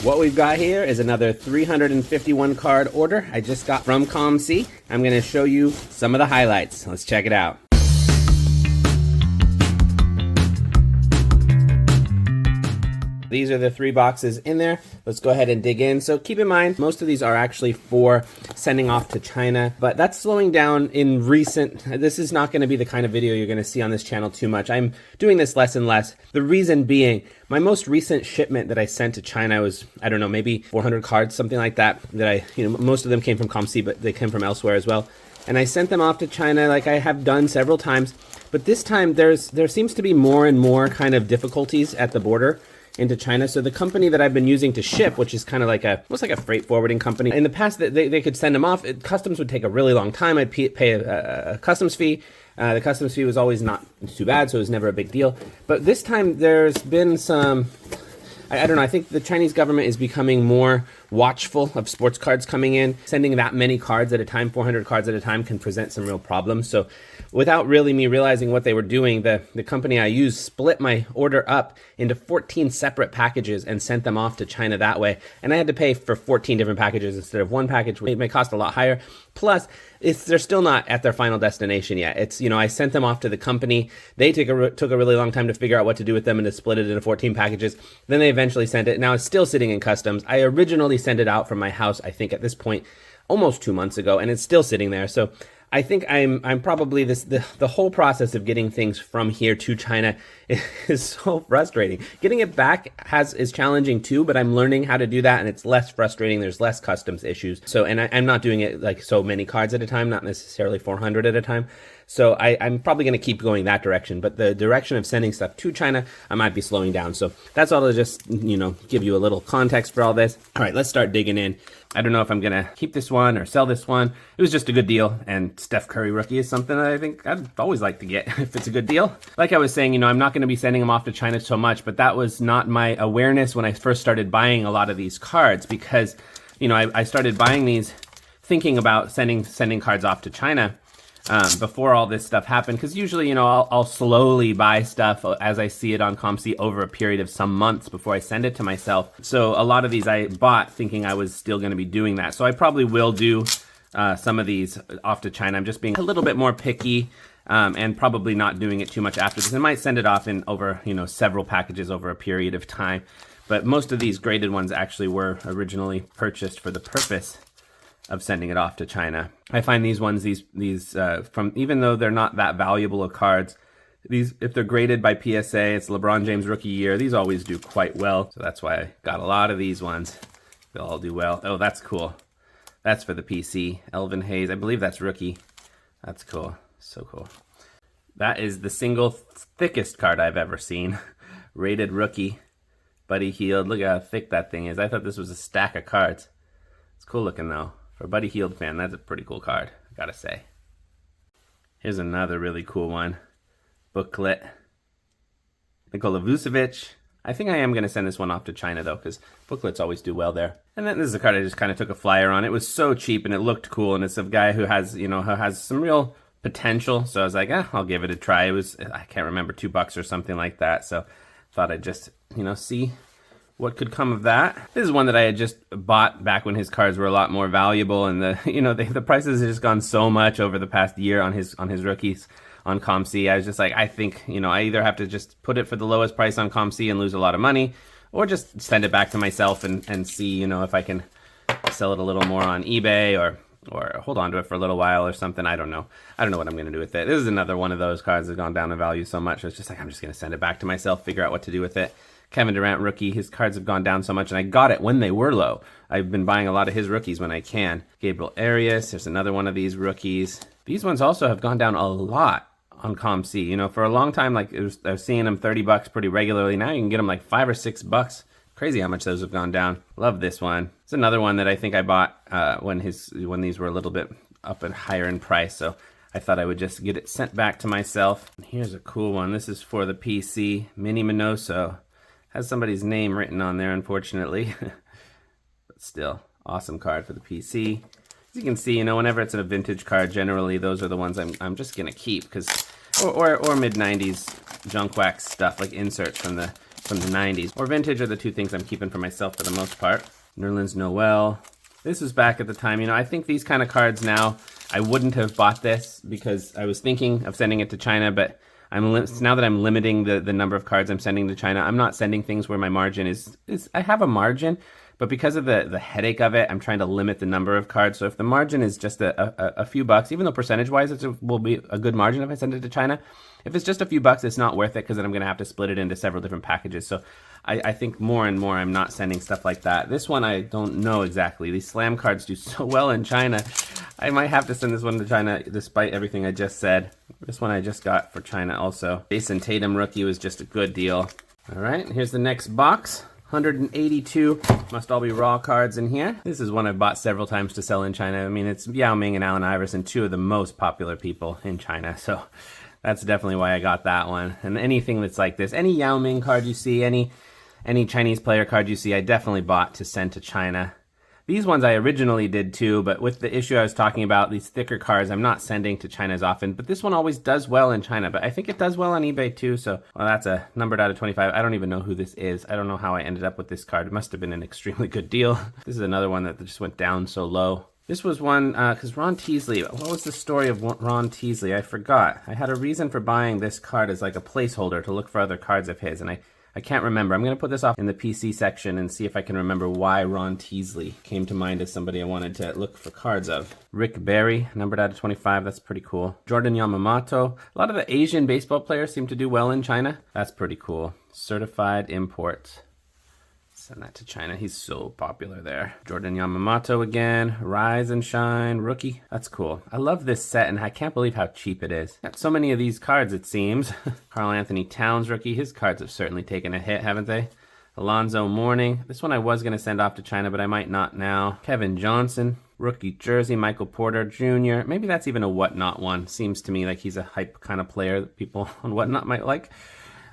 What we've got here is another 351 card order I just got from COMC. I'm going to show you some of the highlights. Let's check it out. These are the 3 boxes in there. Let's go ahead and dig in. So keep in mind, most of these are actually for sending off to China, but that's slowing down in recent. This is not going to be the kind of video you're going to see on this channel too much. I'm doing this less and less. The reason being, my most recent shipment that I sent to China was, I don't know, maybe 400 cards, something like that, most of them came from COMC, but they came from elsewhere as well. And I sent them off to China like I have done several times. But this time there seems to be more and more kind of difficulties at the border into China. So the company that I've been using to ship, which is kind of like almost like a freight forwarding company. In the past, they could send them off. Customs would take a really long time. I'd pay a customs fee. The customs fee was always not too bad, so it was never a big deal. But this time there's been some, I don't know, I think the Chinese government is becoming more watchful of sports cards coming in. Sending that many cards at a time, 400 cards at a time, can present some real problems. So without really me realizing what they were doing, the company I used split my order up into 14 separate packages and sent them off to China that way. And I had to pay for 14 different packages instead of one package. It may cost a lot higher. Plus, they're still not at their final destination yet. It's, I sent them off to the company. They took a really long time to figure out what to do with them and to split it into 14 packages. Then they eventually sent it. Now it's still sitting in customs. I originally sent it out from my house, I think at this point, almost 2 months ago, and it's still sitting there. So I think I'm probably the whole process of getting things from here to China is so frustrating. Getting it back is challenging too, but I'm learning how to do that, and it's less frustrating. There's less customs issues. So, and I'm not doing it like so many cards at a time, not necessarily 400 at a time. So I'm probably going to keep going that direction, but the direction of sending stuff to China, I might be slowing down. So that's all to just, give you a little context for all this. All right, let's start digging in. I don't know if I'm going to keep this one or sell this one. It was just a good deal, and Steph Curry rookie is something that I think I'd always like to get if it's a good deal. Like I was saying, I'm not going to be sending them off to China so much, but that was not my awareness when I first started buying a lot of these cards, because, I started buying these thinking about sending cards off to China before all this stuff happened, because usually, I'll slowly buy stuff as I see it on COMC over a period of some months before I send it to myself. So a lot of these I bought thinking I was still going to be doing that. So I probably will do some of these off to China. I'm just being a little bit more picky and probably not doing it too much after this. I might send it off in over, several packages over a period of time. But most of these graded ones actually were originally purchased for the purpose of sending it off to China. I find these ones, these from, even though they're not that valuable of cards, these, if they're graded by PSA, it's LeBron James rookie year, these always do quite well. So that's why I got a lot of these ones. They'll all do well. Oh, that's cool. That's for the PC. Elvin Hayes, I believe that's rookie. That's cool. So cool. That is the single thickest card I've ever seen. Rated rookie. Buddy Hield. Look at how thick that thing is. I thought this was a stack of cards. It's cool looking though. For a Buddy Hield fan, that's a pretty cool card, I gotta say. Here's another really cool one. Booklet. Nikola Vucevic. I think I am going to send this one off to China though, because booklets always do well there. And then this is a card I just kind of took a flyer on. It was so cheap and it looked cool, and it's a guy who has, who has some real potential. So I was like, I'll give it a try. It was, I can't remember, $2 or something like that. So thought I'd just, see what could come of that. This is one that I had just bought back when his cards were a lot more valuable, and the prices have just gone so much over the past year on his rookies on COMC. I was just like, I think, I either have to just put it for the lowest price on COMC and lose a lot of money, or just send it back to myself and see, if I can sell it a little more on eBay or hold on to it for a little while or something. I don't know what I'm going to do with it. This is another one of those cards that's gone down in value so much. It's just like, I'm just going to send it back to myself, figure out what to do with it. Kevin Durant rookie, his cards have gone down so much, and I got it when they were low. I've been buying a lot of his rookies when I can. Gabriel Arias, there's another one of these rookies. These ones also have gone down a lot on COMC. For a long time, I was seeing them $30 pretty regularly. Now you can get them like $5 or $6. Crazy how much those have gone down. Love this one. It's another one that I think I bought when these were a little bit up and higher in price. So I thought I would just get it sent back to myself. Here's a cool one. This is for the PC. Mini Minoso. Has somebody's name written on there, unfortunately. But still, awesome card for the PC. As you can see, whenever it's a vintage card, generally those are the ones I'm just gonna keep, because or mid-90s junk wax stuff, like inserts from the from the 90s. Or vintage are the two things I'm keeping for myself for the most part. Nerlens Noel. This was back at the time. You know, I think these kind of cards now, I wouldn't have bought this because I was thinking of sending it to China, but now that I'm limiting the number of cards I'm sending to China, I'm not sending things where my margin is I have a margin, but because of the headache of it, I'm trying to limit the number of cards. So if the margin is just a few bucks, even though percentage-wise it will be a good margin if I send it to China, if it's just a few bucks, it's not worth it because then I'm going to have to split it into several different packages. So I think more and more I'm not sending stuff like that. This one I don't know exactly. These slam cards do so well in China. I might have to send this one to China despite everything I just said. This one I just got for China also. Jason Tatum rookie was just a good deal. All right, here's the next box. 182 must all be raw cards in here. This is one I've bought several times to sell in China. I mean, it's Yao Ming and Allen Iverson, two of the most popular people in China. So that's definitely why I got that one. And anything that's like this, any Yao Ming card you see, any Chinese player card you see, I definitely bought to send to China. These ones I originally did too, but with the issue I was talking about, these thicker cards, I'm not sending to China as often, but this one always does well in China, but I think it does well on eBay too, so well, that's a numbered out of 25. I don't even know who this is. I don't know how I ended up with this card. It must have been an extremely good deal. This is another one that just went down so low. This was one, because Ron Teasley, what was the story of Ron Teasley? I forgot. I had a reason for buying this card as like a placeholder to look for other cards of his, and I can't remember. I'm going to put this off in the PC section and see if I can remember why Ron Teasley came to mind as somebody I wanted to look for cards of. Rick Barry, numbered out of 25. That's pretty cool. Jordan Yamamoto. A lot of the Asian baseball players seem to do well in China. That's pretty cool. Certified import. Send that to China. He's so popular there. Jordan Yamamoto again. Rise and Shine. Rookie. That's cool. I love this set, and I can't believe how cheap it is. Got so many of these cards, it seems. Karl Anthony Towns rookie. His cards have certainly taken a hit, haven't they? Alonzo Mourning. This one I was going to send off to China, but I might not now. Kevin Johnson. Rookie jersey. Michael Porter Jr. Maybe that's even a Whatnot one. Seems to me like he's a hype kind of player that people on Whatnot might like.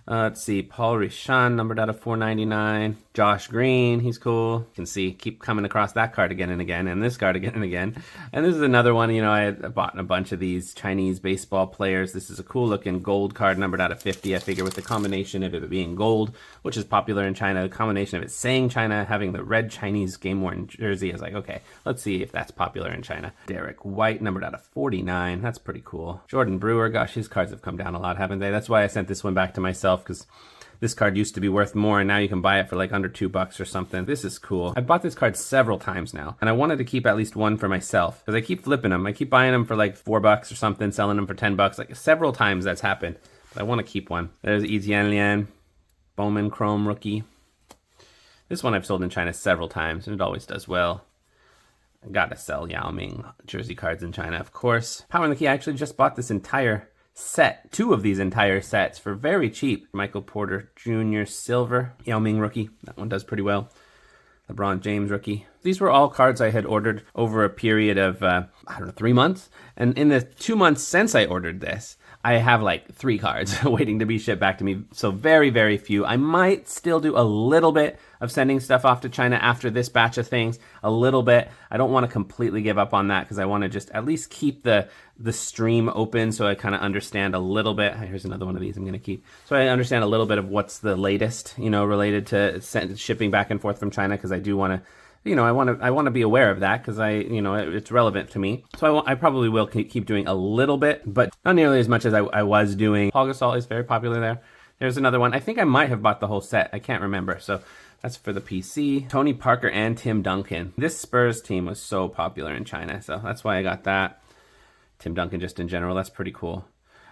Let's see, Paul Richan, numbered out of 499. Josh Green, he's cool. You can see, keep coming across that card again and again, and this card again and again. And this is another one, you know, I had bought a bunch of these Chinese baseball players. This is a cool looking gold card, numbered out of 50. I figure with the combination of it being gold, which is popular in China, the combination of it saying China, having the red Chinese game-worn jersey, I was like, okay, let's see if that's popular in China. Derek White, numbered out of 49. That's pretty cool. Jordan Brewer, gosh, his cards have come down a lot, haven't they? That's why I sent this one back to myself, because this card used to be worth more, and now you can buy it for like under $2 or something. This is cool. I bought this card several times now, and I wanted to keep at least one for myself because I keep flipping them. I keep buying them for like $4 or something, selling them for $10. Like several times that's happened, but I want to keep one. There's Yi Jianlian, Bowman Chrome rookie. This one I've sold in China several times, and it always does well. I gotta sell Yao Ming jersey cards in China, of course. Power and the Key, I actually just bought this entire set, two of these entire sets for very cheap. Michael Porter Jr. Silver, Yao Ming rookie. That one does pretty well. LeBron James rookie. These were all cards I had ordered over a period of, 3 months. And in the 2 months since I ordered this, I have like 3 cards waiting to be shipped back to me. So very, very few. I might still do a little bit of sending stuff off to China after this batch of things. A little bit. I don't want to completely give up on that because I want to just at least keep the stream open so I kind of understand a little bit. Here's another one of these I'm going to keep. So I understand a little bit of what's the latest, you know, related to shipping back and forth from China, because I do want to, you know, I want to be aware of that because it's relevant to me. So I probably will keep doing a little bit, but not nearly as much as I was doing. Paul Gasol is very popular there. There's another one. I think I might have bought the whole set. I can't remember. So that's for the PC. Tony Parker and Tim Duncan. This Spurs team was so popular in China, so that's why I got that. Tim Duncan just in general, that's pretty cool.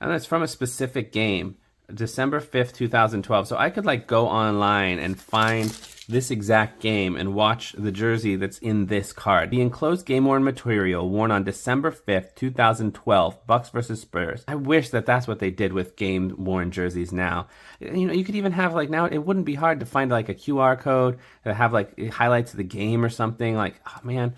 And it's from a specific game, December 5th, 2012. So I could like go online and find this exact game and watch the jersey that's in this card. The enclosed game-worn material worn on December 5th, 2012, Bucks versus Spurs. I wish that's what they did with game-worn jerseys now. You know, you could even have like now, it wouldn't be hard to find like a QR code that have like highlights of the game or something. Like, oh man,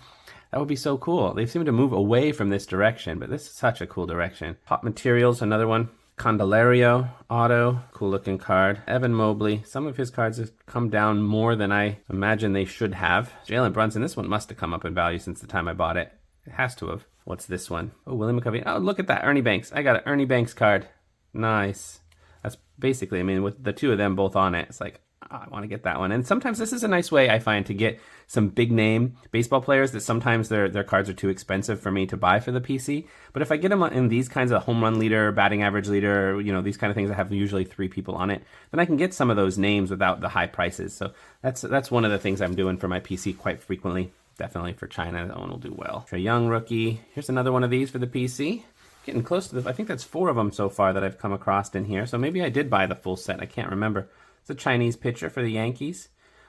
that would be so cool. They seem to move away from this direction, but this is such a cool direction. Pop Materials, another one. Candelario, auto, cool looking card. Evan Mobley, some of his cards have come down more than I imagine they should have. Jalen Brunson, this one must have come up in value since the time I bought it. It has to have. What's this one? Oh, Willie McCovey. Oh, look at that, Ernie Banks. I got an Ernie Banks card. Nice. That's basically, I mean, with the two of them both on it, it's like, Oh, I want to get that one. And sometimes this is a nice way, I find, to get some big name baseball players that sometimes their cards are too expensive for me to buy for the PC. But if I get them in these kinds of home run leader, batting average leader, you know, these kind of things that have usually 3 people on it, then I can get some of those names without the high prices. So that's one of the things I'm doing for my PC quite frequently. Definitely for China, that one will do well. Trae Young rookie. Here's another one of these for the PC. Getting close to I think that's 4 of them so far that I've come across in here. So maybe I did buy the full set. I can't remember. It's a Chinese pitcher for the Yankees.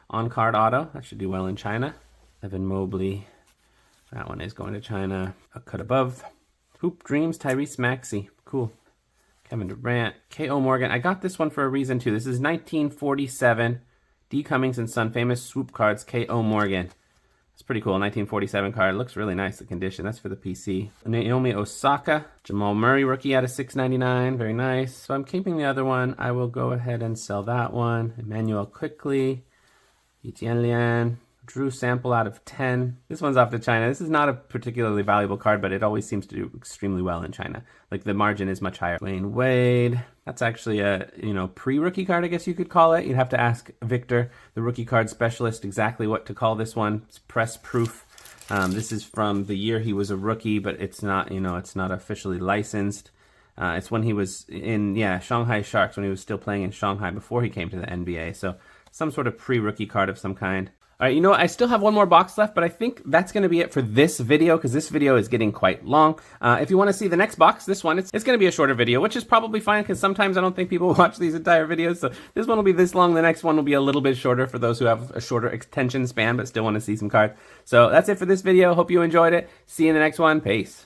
On card auto. That should do well in China. Evan Mobley. That one is going to China. A cut above. Hoop Dreams, Tyrese Maxey. Cool. Kevin Durant. K.O. Morgan. I got this one for a reason too. This is 1947. D. Cummings and Son. Famous swoop cards. K.O. Morgan. It's pretty cool. 1947 card. Looks really nice, the condition. That's for the PC. Naomi Osaka. Jamal Murray rookie out of $6.99. Very nice. So I'm keeping the other one. I will go ahead and sell that one. Emmanuel Quickly. Etienne Lian. Drew Sample out of 10. This one's off to China. This is not a particularly valuable card, but it always seems to do extremely well in China. Like the margin is much higher. Dwayne Wade. That's actually a, pre-rookie card, I guess you could call it. You'd have to ask Victor, the rookie card specialist, exactly what to call this one. It's press proof. This is from the year he was a rookie, but it's not, it's not officially licensed. It's when he was in, Shanghai Sharks, when he was still playing in Shanghai before he came to the NBA. So some sort of pre-rookie card of some kind. All right, you know what? I still have one more box left, but I think that's going to be it for this video because this video is getting quite long. If you want to see the next box, this one, it's going to be a shorter video, which is probably fine because sometimes I don't think people watch these entire videos. So this one will be this long. The next one will be a little bit shorter for those who have a shorter attention span but still want to see some cards. So that's it for this video. Hope you enjoyed it. See you in the next one. Peace.